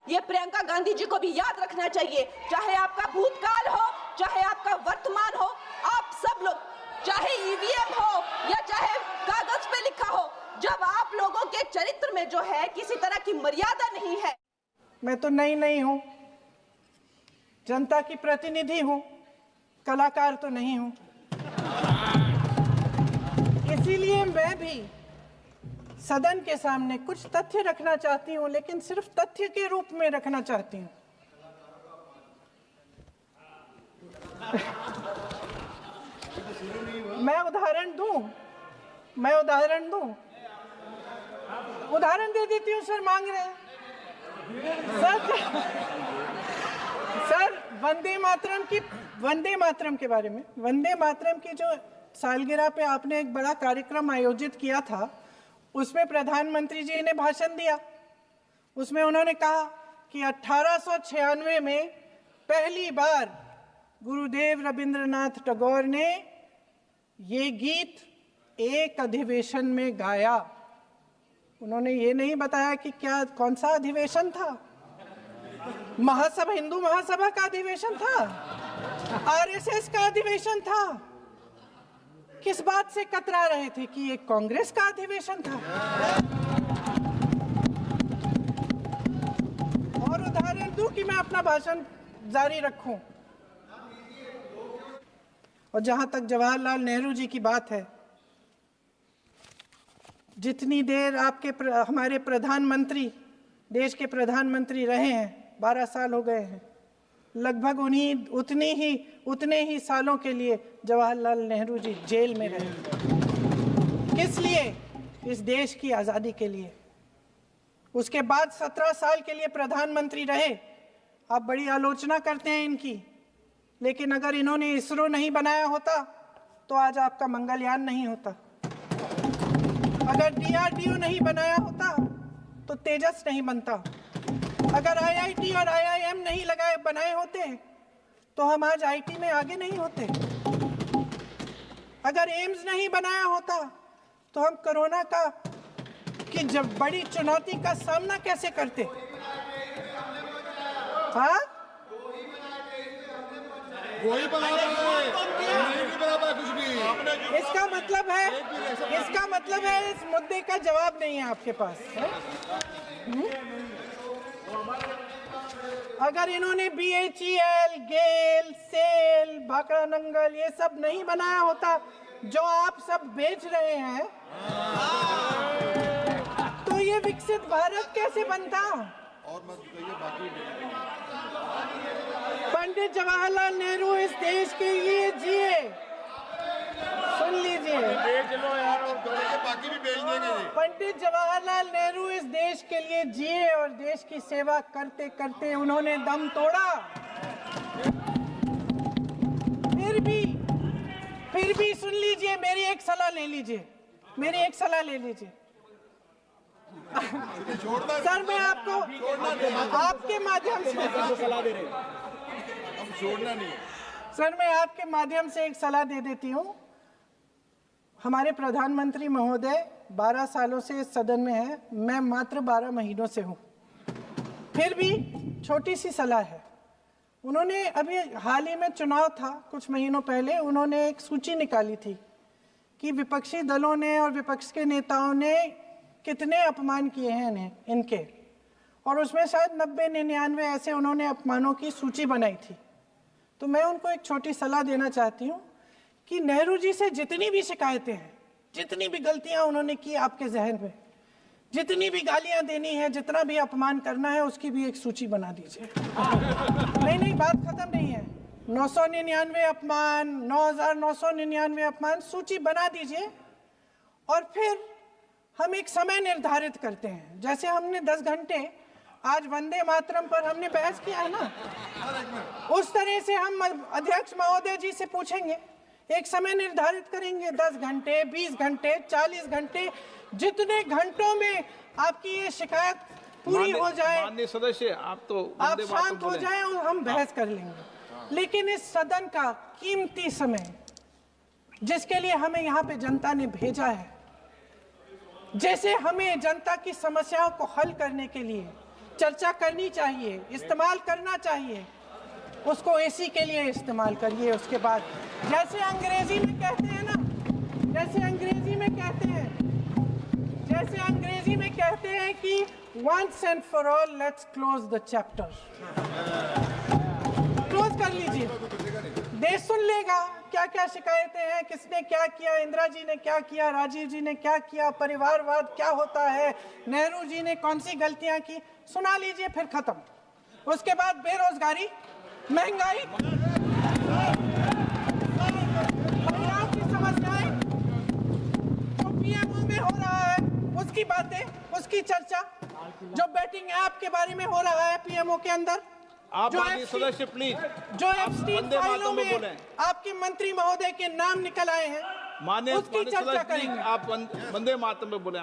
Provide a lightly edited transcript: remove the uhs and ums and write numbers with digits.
ये प्रियंका गांधी जी को भी याद रखना चाहिए। चाहे आपका भूतकाल हो, चाहे आपका वर्तमान हो, आप सब लोग, चाहे ईवीएम हो या चाहे कागज पे लिखा हो, जब आप लोगों के चरित्र में जो है किसी तरह की मर्यादा नहीं है। मैं तो नहीं हूं, जनता की प्रतिनिधि हूं, कलाकार तो नहीं हूं। इसीलिए मैं भी सदन के सामने कुछ तथ्य रखना चाहती हूं, लेकिन सिर्फ तथ्य के रूप में रखना चाहती हूं। मैं उदाहरण दे देती हूं। सर मांग रहे हैं सर वंदे मातरम के बारे में, वंदे मातरम की जो सालगिरह पे आपने एक बड़ा कार्यक्रम आयोजित किया था, उसमें प्रधानमंत्री जी ने भाषण दिया। उसमें उन्होंने कहा कि 1896 में पहली बार गुरुदेव रविंद्रनाथ टैगोर ने ये गीत एक अधिवेशन में गाया। उन्होंने ये नहीं बताया कि कौन सा अधिवेशन था। महासभा, हिंदू महासभा का अधिवेशन था, आरएसएस का अधिवेशन था। किस बात से कतरा रहे थे कि ये कांग्रेस का अधिवेशन था। और उदाहरण दूं कि मैं अपना भाषण जारी रखूं। और जहां तक जवाहरलाल नेहरू जी की बात है, जितनी देर हमारे प्रधानमंत्री, देश के प्रधानमंत्री रहे हैं, 12 साल हो गए हैं, लगभग उतने ही सालों के लिए जवाहरलाल नेहरू जी जेल में रहे। किस लिए? इस देश की आज़ादी के लिए। उसके बाद 17 साल के लिए प्रधानमंत्री रहे। आप बड़ी आलोचना करते हैं इनकी, लेकिन अगर इन्होंने इसरो नहीं बनाया होता तो आज आपका मंगलयान नहीं होता। अगर डीआरडीओ नहीं बनाया होता तो तेजस नहीं बनता। अगर आईआईटी और आईआईएम नहीं बनाए होते तो हम आज आईटी में आगे नहीं होते। अगर एम्स नहीं बनाया होता तो हम कोरोना की जब बड़ी चुनौती का सामना कैसे करते। हाँ, वही बना कुछ भी। इसका मतलब है इस मुद्दे का जवाब नहीं है आपके पास। अगर इन्होंने बीएचईएल, गेल, सेल, भाखड़ा नंगल ये सब नहीं बनाया होता जो आप सब बेच रहे हैं, तो ये विकसित भारत कैसे बनता। और मत कहिए बाकी। पंडित जवाहरलाल नेहरू इस देश के लिए जिए। सुन लीजिए, बाकी भी बेच देंगे। पंडित जवाहरलाल नेहरू इस देश के लिए जिए और देश की सेवा करते करते उन्होंने दम तोड़ा। फिर भी सुन लीजिए, मेरी एक सलाह ले लीजिए। सर मैं आपके माध्यम से सलाह दे रहे हैं। हम छोड़ना नहीं। सर मैं आपके माध्यम से एक सलाह दे देती हूँ। हमारे प्रधानमंत्री महोदय 12 सालों से इस सदन में हैं, मैं मात्र 12 महीनों से हूँ। फिर भी छोटी सी सलाह है। उन्होंने अभी हाल ही में चुनाव था, कुछ महीनों पहले उन्होंने एक सूची निकाली थी कि विपक्षी दलों ने और विपक्ष के नेताओं ने कितने अपमान किए हैं इनके, और उसमें शायद 90-99 ऐसे उन्होंने अपमानों की सूची बनाई थी। तो मैं उनको एक छोटी सलाह देना चाहती हूँ कि नेहरू जी से जितनी भी शिकायतें हैं, जितनी भी गलतियां उन्होंने की आपके जहन में, जितनी भी गालियां देनी है, जितना भी अपमान करना है, उसकी भी एक सूची बना दीजिए। नहीं, बात खत्म नहीं है। 999 अपमान, 9999 अपमान, सूची बना दीजिए। और फिर हम एक समय निर्धारित करते हैं। जैसे हमने 10 घंटे आज वंदे मातरम पर हमने बहस किया है ना, उस तरह से हम अध्यक्ष महोदय जी से पूछेंगे, एक समय निर्धारित करेंगे, 10 घंटे, 20 घंटे, 40 घंटे, जितने घंटों में आपकी ये शिकायत पूरी हो जाए, माननीय सदस्य आप शांत हो जाए और हम बहस कर लेंगे। लेकिन इस सदन का कीमती समय, जिसके लिए हमें यहाँ पे जनता ने भेजा है, जैसे हमें जनता की समस्याओं को हल करने के लिए चर्चा करनी चाहिए, इस्तेमाल करना चाहिए, उसको एसी के लिए इस्तेमाल करिए। उसके बाद जैसे अंग्रेजी में कहते हैं ना, जैसे अंग्रेजी में कहते हैं कि once and for all let's close the chapter, close कर लीजिए। देश सुन लेगा क्या क्या शिकायतें हैं, किसने क्या किया, इंदिरा जी ने क्या किया, राजीव जी ने क्या किया, परिवारवाद क्या होता है, नेहरू जी ने कौन सी गलतियां की, सुना लीजिए, फिर खत्म। उसके बाद बेरोजगारी, महंगाई, महिलाओं की समस्याएं, जो पीएमओ में हो रहा है उसकी बातें, उसकी चर्चा, जो बैटिंग ऐप के बारे में हो रहा है पीएमओ के अंदर, आप जो सदस्य प्लीज, जो एप्स्टीन फाइलों में बोलें। आपके मंत्री महोदय के नाम निकल आए हैं, माननीय उसकी चर्चा सदस्य प्लीज, करेंगे। आप वंदे मातरम में बोले।